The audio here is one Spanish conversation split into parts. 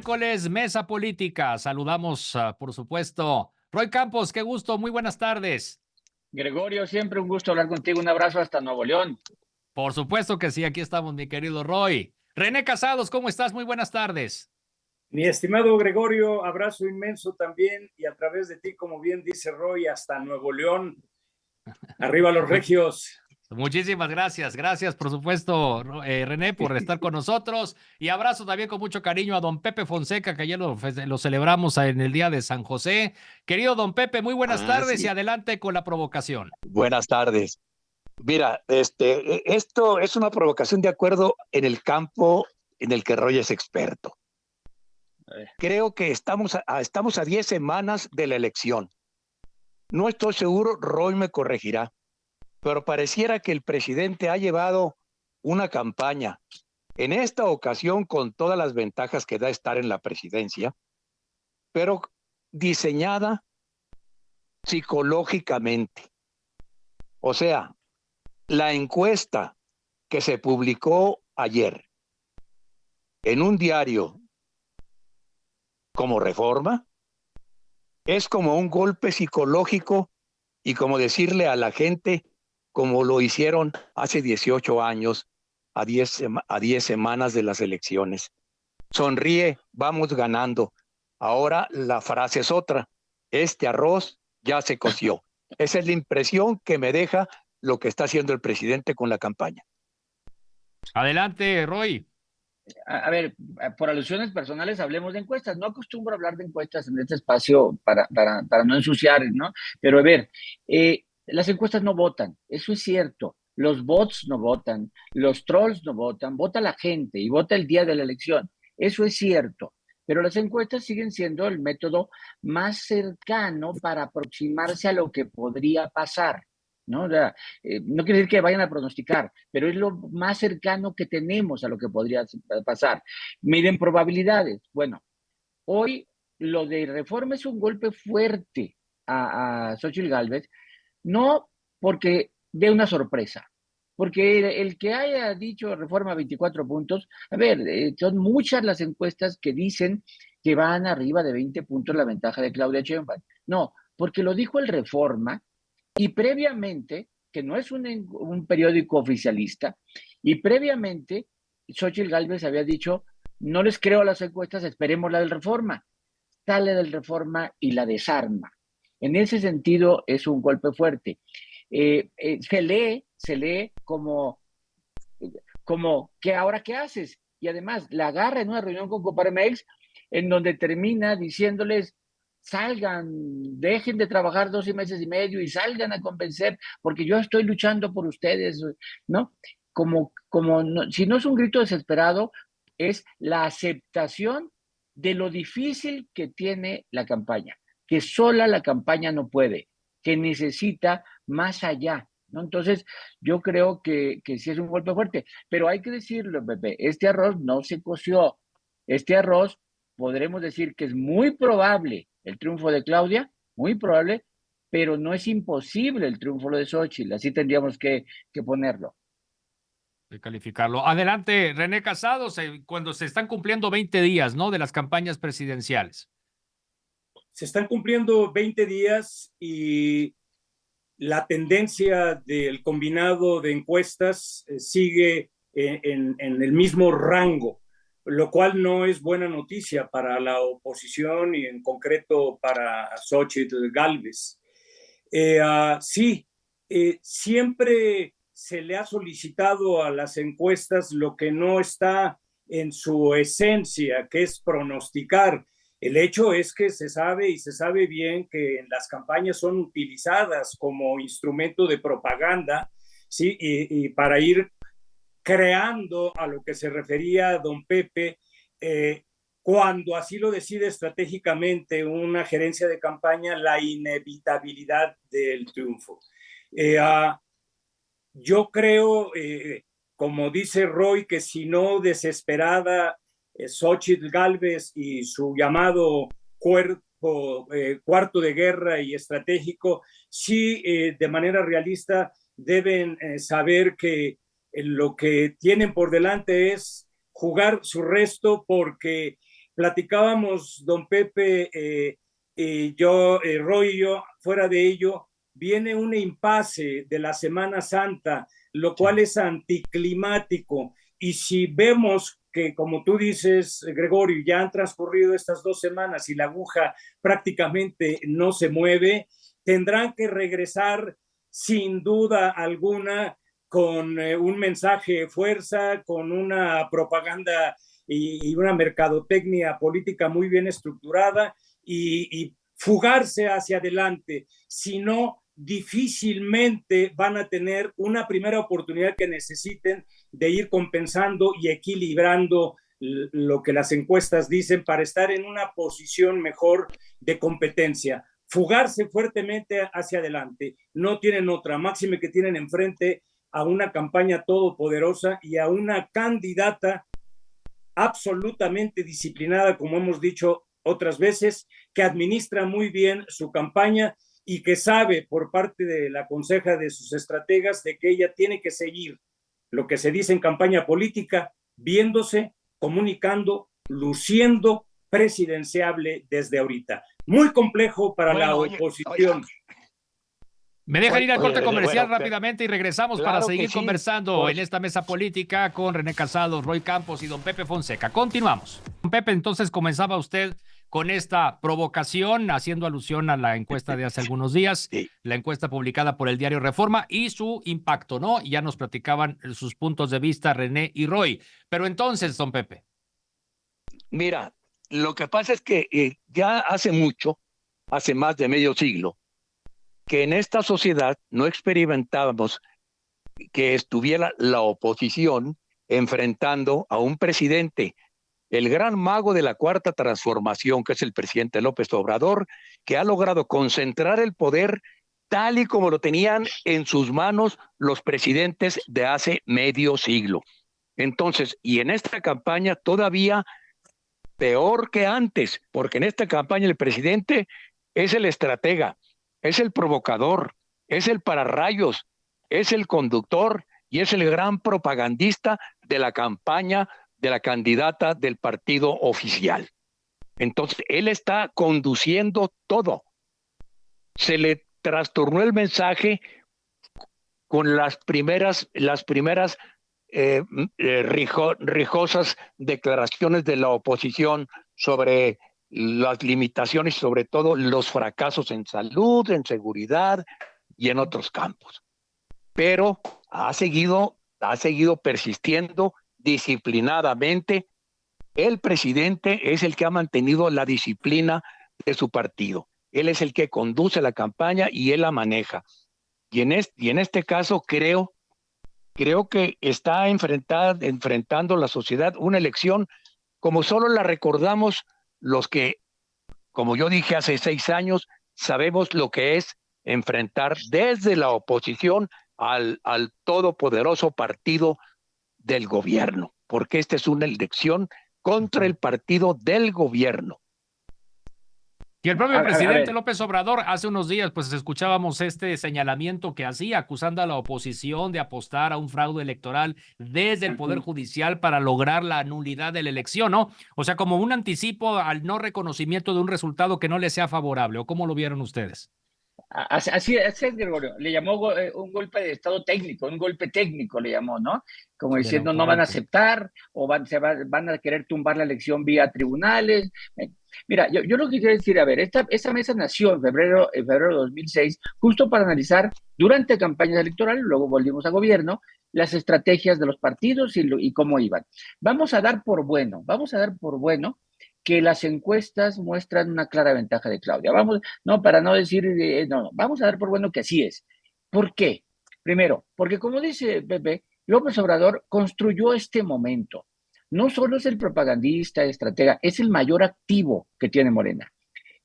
miércoles, Mesa Política. Saludamos, por supuesto, Roy Campos, qué gusto, muy buenas tardes. Gregorio, siempre un gusto hablar contigo. Un abrazo hasta Nuevo León. Por supuesto que sí, aquí estamos, mi querido Roy. René Casados, ¿cómo estás? Muy buenas tardes. Mi estimado Gregorio, abrazo inmenso también y a través de ti, como bien dice Roy, hasta Nuevo León. Arriba los regios. Muchísimas gracias. Gracias, por supuesto, René, por estar con nosotros. Y abrazo también con mucho cariño a don Pepe Fonseca, que ayer lo celebramos en el Día de San José. Querido don Pepe, muy buenas tardes y Sí. adelante con la provocación. Buenas tardes. Mira, esto es una provocación de acuerdo en el campo en el que Roy es experto. Creo que estamos a 10 semanas de la elección. No estoy seguro, Roy me corregirá, pero pareciera que el presidente ha llevado una campaña, en esta ocasión con todas las ventajas que da estar en la presidencia, pero diseñada psicológicamente. O sea, la encuesta que se publicó ayer en un diario como Reforma es como un golpe psicológico y como decirle a la gente, como lo hicieron hace 18 años, a 10 semanas de las elecciones. Sonríe, vamos ganando. Ahora la frase es otra. Este arroz ya se coció. Esa es la impresión que me deja lo que está haciendo el presidente con la campaña. Adelante, Roy. A ver, por alusiones personales hablemos de encuestas. No acostumbro a hablar de encuestas en este espacio para no ensuciar, ¿no? Pero a ver, las encuestas no votan, eso es cierto. Los bots no votan, los trolls no votan, vota la gente y vota el día de la elección. Eso es cierto. Pero las encuestas siguen siendo el método más cercano para aproximarse a lo que podría pasar, ¿no? O sea, no quiere decir que vayan a pronosticar, pero es lo más cercano que tenemos a lo que podría pasar. Miden probabilidades. Bueno, hoy lo de Reforma es un golpe fuerte a Xochitl Gálvez, no porque dé una sorpresa, porque el que haya dicho Reforma 24 puntos, a ver, son muchas las encuestas que dicen que van arriba de 20 puntos la ventaja de Claudia Sheinbaum. No, porque lo dijo el Reforma y previamente, que no es un periódico oficialista, y previamente Xochitl Gálvez había dicho, no les creo las encuestas, esperemos la del Reforma. Sale del Reforma y la desarma. En ese sentido es un golpe fuerte. Se lee como ¿qué ahora qué haces? Y además la agarra en una reunión con Coparmex en donde termina diciéndoles salgan, dejen de trabajar 12 meses y medio y salgan a convencer, porque yo estoy luchando por ustedes, ¿no? Como no, si no es un grito desesperado, es la aceptación de lo difícil que tiene la campaña, que sola la campaña no puede, que necesita más allá, ¿no? Entonces, yo creo que sí es un golpe fuerte, pero hay que decirlo, Pepe, este arroz no se coció. Este arroz podremos decir que es muy probable el triunfo de Claudia, muy probable, pero no es imposible el triunfo de Xochitl, así tendríamos que ponerlo. De calificarlo. Adelante, René Casados, cuando se están cumpliendo 20 días, ¿no? De las campañas presidenciales. Se están cumpliendo 20 días y la tendencia del combinado de encuestas sigue en el mismo rango, lo cual no es buena noticia para la oposición y en concreto para Xochitl Gálvez. Sí, siempre se le ha solicitado a las encuestas lo que no está en su esencia, que es pronosticar. El hecho es que se sabe y se sabe bien que las campañas son utilizadas como instrumento de propaganda, ¿sí? Y para ir creando a lo que se refería don Pepe, cuando así lo decide estratégicamente una gerencia de campaña, la inevitabilidad del triunfo. Yo creo, como dice Roy, que si no desesperada, Xochitl Gálvez y su llamado cuarto de guerra y estratégico, sí, de manera realista, deben saber que lo que tienen por delante es jugar su resto porque platicábamos, don Pepe, Roy y yo, fuera de ello, viene un impasse de la Semana Santa, lo cual es anticlimático. Y si vemos que, como tú dices, Gregorio, ya han transcurrido estas 2 semanas y la aguja prácticamente no se mueve, tendrán que regresar sin duda alguna con un mensaje de fuerza, con una propaganda y una mercadotecnia política muy bien estructurada y fugarse hacia adelante. Si no, difícilmente van a tener una primera oportunidad que necesiten de ir compensando y equilibrando lo que las encuestas dicen para estar en una posición mejor de competencia. Fugarse fuertemente hacia adelante. No tienen otra, máxime que tienen enfrente a una campaña todopoderosa y a una candidata absolutamente disciplinada, como hemos dicho otras veces, que administra muy bien su campaña y que sabe por parte de la conseja de sus estrategas de que ella tiene que seguir lo que se dice en campaña política, viéndose, comunicando, luciendo presidenciable desde ahorita. Muy complejo para la oposición. Me dejan ir al corte comercial bueno, rápidamente y regresamos para claro seguir sí, conversando en esta mesa política con René Casado, Roy Campos y don Pepe Fonseca. Continuamos. Don Pepe, entonces comenzaba usted con esta provocación, haciendo alusión a la encuesta de hace algunos días, sí. la encuesta publicada por el diario Reforma y su impacto, ¿no? Ya nos platicaban sus puntos de vista René y Roy. Pero entonces, don Pepe. Mira, lo que pasa es que ya hace mucho, hace más de medio siglo, que en esta sociedad no experimentábamos que estuviera la oposición enfrentando a un presidente, el gran mago de la cuarta transformación, que es el presidente López Obrador, que ha logrado concentrar el poder tal y como lo tenían en sus manos los presidentes de hace medio siglo. Entonces, y en esta campaña todavía peor que antes, porque en esta campaña el presidente es el estratega, es el provocador, es el pararrayos, es el conductor y es el gran propagandista de la campaña de la candidata del partido oficial. Entonces, él está conduciendo todo. Se le trastornó el mensaje con las primeras rijosas declaraciones de la oposición sobre las limitaciones, sobre todo los fracasos en salud, en seguridad y en otros campos. Pero ha seguido persistiendo disciplinadamente. El presidente es el que ha mantenido la disciplina de su partido. Él es el que conduce la campaña y él la maneja. Y en este caso creo que está enfrentando la sociedad una elección como solo la recordamos los que, como yo dije hace 6 años, sabemos lo que es enfrentar desde la oposición al todopoderoso partido del gobierno, porque esta es una elección contra el partido del gobierno. Y el propio presidente López Obrador, hace unos días, pues escuchábamos este señalamiento que hacía, acusando a la oposición de apostar a un fraude electoral desde el Poder Judicial para lograr la nulidad de la elección, ¿no? O sea, como un anticipo al no reconocimiento de un resultado que no le sea favorable, ¿o cómo lo vieron ustedes? Así es, Gregorio. Le llamó un golpe de estado técnico, un golpe técnico le llamó, ¿no? Como diciendo, no van a aceptar o van a querer tumbar la elección vía tribunales. Mira, yo lo que quiero decir, a ver, esta mesa nació en febrero de 2006, justo para analizar durante campañas electorales, luego volvimos a gobierno, las estrategias de los partidos y cómo iban. Vamos a dar por bueno que las encuestas muestran una clara ventaja de Claudia. No, para no decir, vamos a dar por bueno que así es. ¿Por qué? Primero, porque como dice Pepe, López Obrador construyó este momento. No solo es el propagandista, estratega, es el mayor activo que tiene Morena.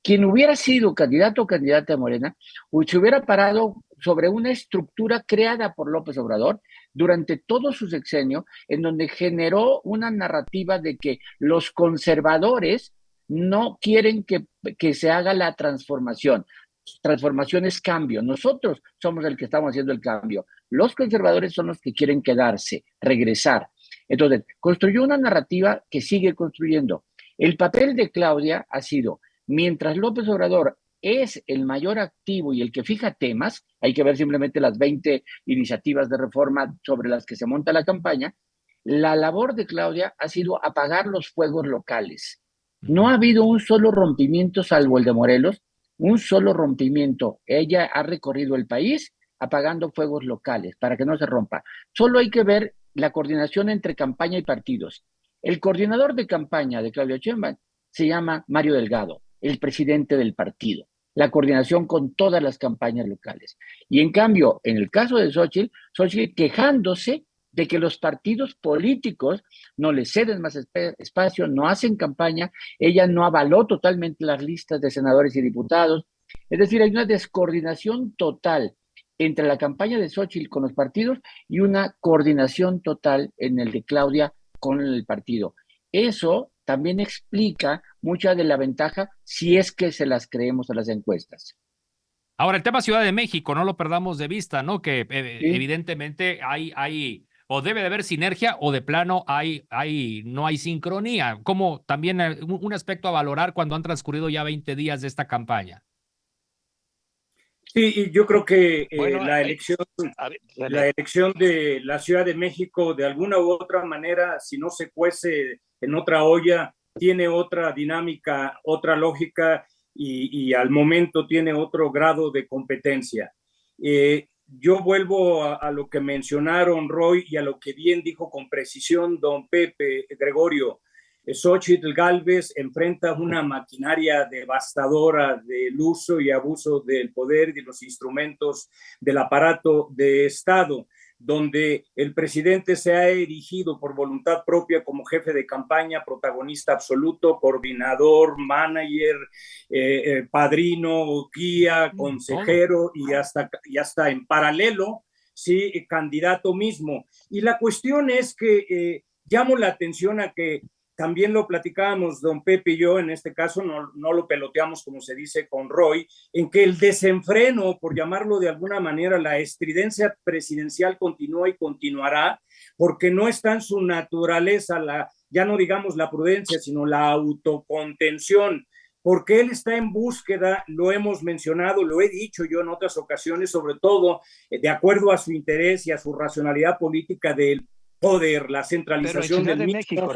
Quien hubiera sido candidato o candidata de Morena, se hubiera parado sobre una estructura creada por López Obrador durante todo su sexenio, en donde generó una narrativa de que los conservadores no quieren que se haga la transformación. Transformación es cambio. Nosotros somos el que estamos haciendo el cambio. Los conservadores son los que quieren quedarse, regresar. Entonces, construyó una narrativa que sigue construyendo. El papel de Claudia ha sido, mientras López Obrador es el mayor activo y el que fija temas, hay que ver simplemente las 20 iniciativas de reforma sobre las que se monta la campaña, la labor de Claudia ha sido apagar los fuegos locales. No ha habido un solo rompimiento, salvo el de Morelos, un solo rompimiento. Ella ha recorrido el país apagando fuegos locales para que no se rompa. Solo hay que ver la coordinación entre campaña y partidos. El coordinador de campaña de Claudia Sheinbaum se llama Mario Delgado, el presidente del partido. La coordinación con todas las campañas locales. Y en cambio, en el caso de Xochitl quejándose de que los partidos políticos no le ceden más espacio, no hacen campaña, ella no avaló totalmente las listas de senadores y diputados. Es decir, hay una descoordinación total entre la campaña de Xochitl con los partidos y una coordinación total en el de Claudia con el partido. Eso también explica mucha de la ventaja si es que se las creemos a las encuestas. Ahora, el tema Ciudad de México, no lo perdamos de vista, ¿no? Que ¿Sí? evidentemente o debe de haber sinergia o de plano no hay sincronía. Como también un aspecto a valorar cuando han transcurrido ya 20 días de esta campaña. Sí, y yo creo que Bueno, la elección de la Ciudad de México, de alguna u otra manera, si no se cuece en otra olla, tiene otra dinámica, otra lógica y al momento tiene otro grado de competencia. Yo vuelvo a lo que mencionaron Roy y a lo que bien dijo con precisión don Pepe Gregorio. Xochitl Gálvez enfrenta una maquinaria devastadora del uso y abuso del poder y los instrumentos del aparato de Estado, donde el presidente se ha erigido por voluntad propia como jefe de campaña, protagonista absoluto, coordinador, manager, padrino, guía, consejero y hasta en paralelo, sí, candidato mismo. Y la cuestión es que llamo la atención a que también lo platicábamos don Pepe y yo, en este caso no lo peloteamos como se dice con Roy, en que el desenfreno, por llamarlo de alguna manera, la estridencia presidencial continúa y continuará, porque no está en su naturaleza, ya no digamos la prudencia, sino la autocontención, porque él está en búsqueda, lo hemos mencionado, lo he dicho yo en otras ocasiones, sobre todo de acuerdo a su interés y a su racionalidad política del poder, la centralización del mismo, México,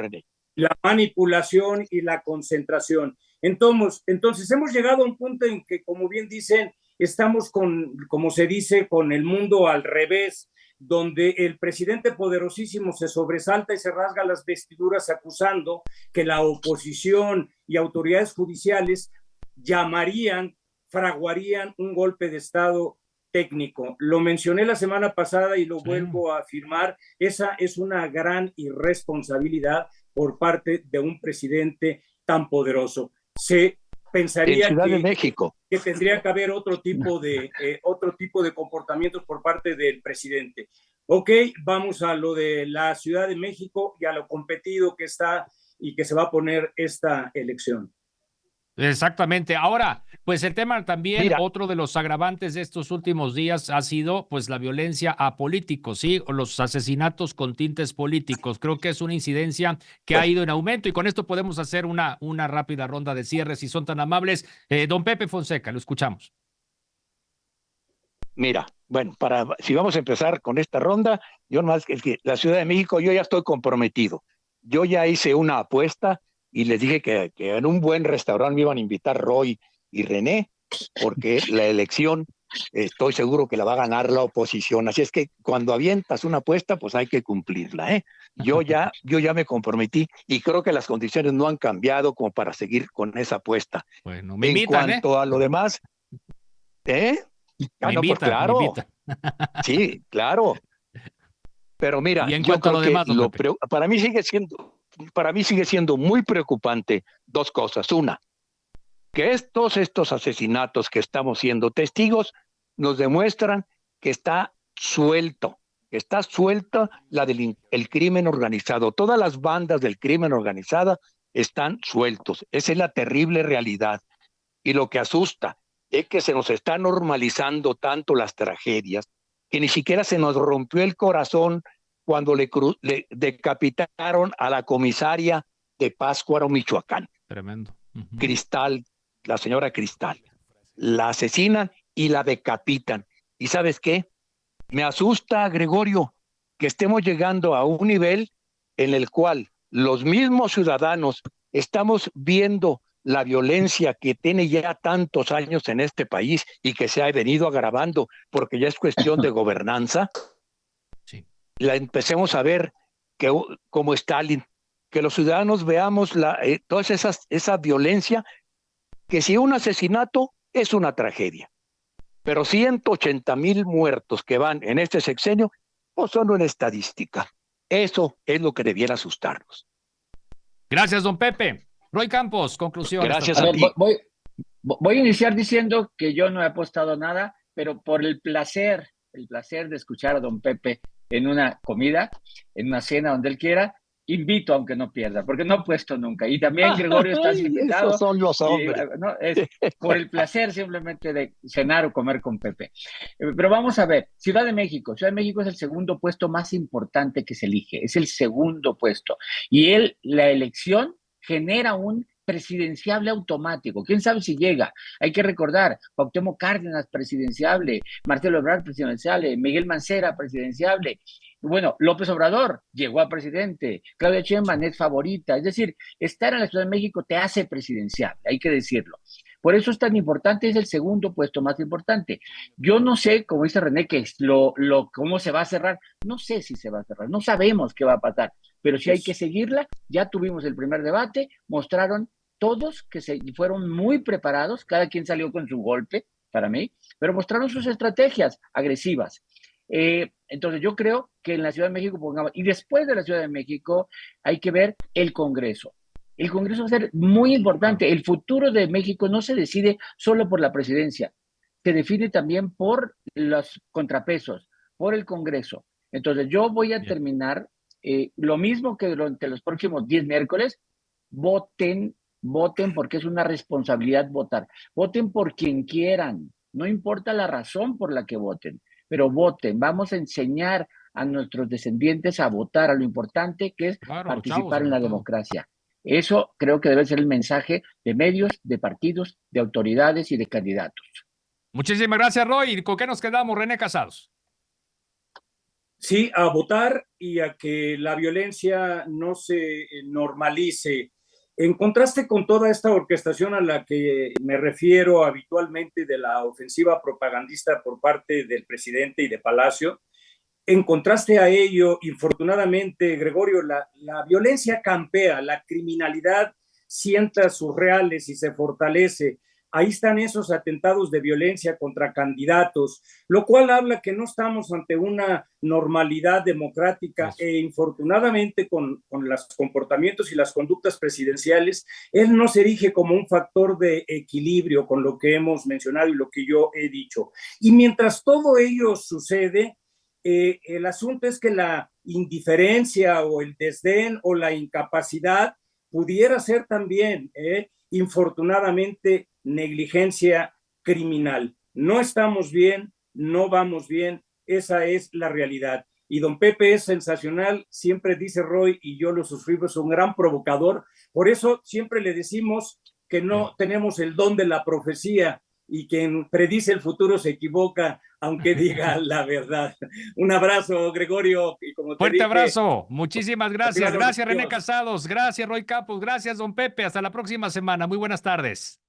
la manipulación y la concentración. Entonces hemos llegado a un punto en que, como bien dicen, estamos como se dice, con el mundo al revés, donde el presidente poderosísimo se sobresalta y se rasga las vestiduras acusando que la oposición y autoridades judiciales fraguarían un golpe de Estado técnico. Lo mencioné la semana pasada y lo vuelvo a afirmar, esa es una gran irresponsabilidad por parte de un presidente tan poderoso. Se pensaría que tendría que haber otro tipo de comportamientos por parte del presidente. Ok, vamos a lo de la Ciudad de México y a lo competido que está y que se va a poner esta elección. Exactamente. Ahora, pues el tema también, otro de los agravantes de estos últimos días ha sido pues la violencia a políticos, ¿sí? O los asesinatos con tintes políticos. Creo que es una incidencia que ha ido en aumento y con esto podemos hacer una rápida ronda de cierre, si son tan amables. Don Pepe Fonseca, lo escuchamos. Mira, bueno, si vamos a empezar con esta ronda, yo más que la Ciudad de México, yo ya estoy comprometido. Yo ya hice una apuesta y les dije que en un buen restaurante me iban a invitar Roy y René, porque la elección estoy seguro que la va a ganar la oposición. Así es que cuando avientas una apuesta, pues hay que cumplirla, ¿eh? Yo ya me comprometí y creo que las condiciones no han cambiado como para seguir con esa apuesta. Bueno, me invitan, en cuanto a lo demás, Me invitan, pues claro. me invitan. Sí, claro. Pero mira, yo creo que para mí sigue siendo muy preocupante dos cosas. Una, que estos asesinatos que estamos siendo testigos nos demuestran que está suelto el crimen organizado. Todas las bandas del crimen organizado están sueltos. Esa es la terrible realidad. Y lo que asusta es que se nos está normalizando tanto las tragedias que ni siquiera se nos rompió el corazón cuando le decapitaron a la comisaria de Pátzcuaro, Michoacán. Tremendo. Cristal, la señora Cristal. La asesinan y la decapitan. ¿Y sabes qué? Me asusta, Gregorio, que estemos llegando a un nivel en el cual los mismos ciudadanos estamos viendo la violencia que tiene ya tantos años en este país y que se ha venido agravando porque ya es cuestión de gobernanza. Sí. La empecemos a ver que, como Stalin, que los ciudadanos veamos toda esa violencia, que si un asesinato es una tragedia, pero 180,000 muertos que van en este sexenio, pues son una estadística. Eso es lo que debiera asustarnos. Gracias, don Pepe. Roy Campos, conclusión. Gracias A a ver, ti. voy a iniciar diciendo que yo no he apostado nada, pero por el placer de escuchar a don Pepe en una comida, en una cena donde él quiera, invito aunque no pierda, porque no he puesto nunca. Y también, Gregorio, estás invitado. Esos son los hombres. ¿No? Es por el placer simplemente de cenar o comer con Pepe. Pero vamos a ver, Ciudad de México. Ciudad de México es el segundo puesto más importante que se elige, es el segundo puesto. Y la elección genera un presidenciable automático. ¿Quién sabe si llega? Hay que recordar, Cuauhtémoc Cárdenas presidenciable, Marcelo Ebrard presidenciable, Miguel Mancera presidenciable. Bueno, López Obrador llegó a presidente, Claudia Sheinbaum es favorita. Es decir, estar en la Ciudad de México te hace presidenciable, hay que decirlo. Por eso es tan importante, es el segundo puesto más importante. Yo no sé, como dice René, que cómo se va a cerrar. No sé si se va a cerrar, no sabemos qué va a pasar, pero sí hay que seguirla. Ya tuvimos el primer debate, mostraron todos que se fueron muy preparados, cada quien salió con su golpe, para mí, pero mostraron sus estrategias agresivas. Entonces yo creo que en la Ciudad de México, y después de la Ciudad de México hay que ver el Congreso. El Congreso va a ser muy importante. El futuro de México no se decide solo por la presidencia, se define también por los contrapesos, por el Congreso. Entonces yo voy a terminar lo mismo que durante los próximos 10 miércoles, voten porque es una responsabilidad votar. Voten por quien quieran, no importa la razón por la que voten, pero voten. Vamos a enseñar a nuestros descendientes a votar, a lo importante que es participar en la democracia. Eso creo que debe ser el mensaje de medios, de partidos, de autoridades y de candidatos. Muchísimas gracias, Roy. ¿Con qué nos quedamos, René Casados? Sí, a votar y a que la violencia no se normalice. En contraste con toda esta orquestación a la que me refiero habitualmente de la ofensiva propagandista por parte del presidente y de Palacio, en contraste a ello, infortunadamente, Gregorio, la violencia campea, la criminalidad sienta sus reales y se fortalece. Ahí están esos atentados de violencia contra candidatos, lo cual habla que no estamos ante una normalidad democrática e infortunadamente con los comportamientos y las conductas presidenciales, él no se erige como un factor de equilibrio con lo que hemos mencionado y lo que yo he dicho. Y mientras todo ello sucede, el asunto es que la indiferencia o el desdén o la incapacidad pudiera ser también, infortunadamente, negligencia criminal. No estamos bien, no vamos bien, esa es la realidad. Y don Pepe es sensacional, siempre dice Roy, y yo lo suscribo, es un gran provocador. Por eso siempre le decimos que no tenemos el don de la profecía, y quien predice el futuro se equivoca, aunque diga la verdad. Un abrazo, Gregorio. Y como te Fuerte dije, abrazo. Muchísimas gracias. Gracias, René Dios. Casados. Gracias, Roy Campos. Gracias, don Pepe. Hasta la próxima semana. Muy buenas tardes.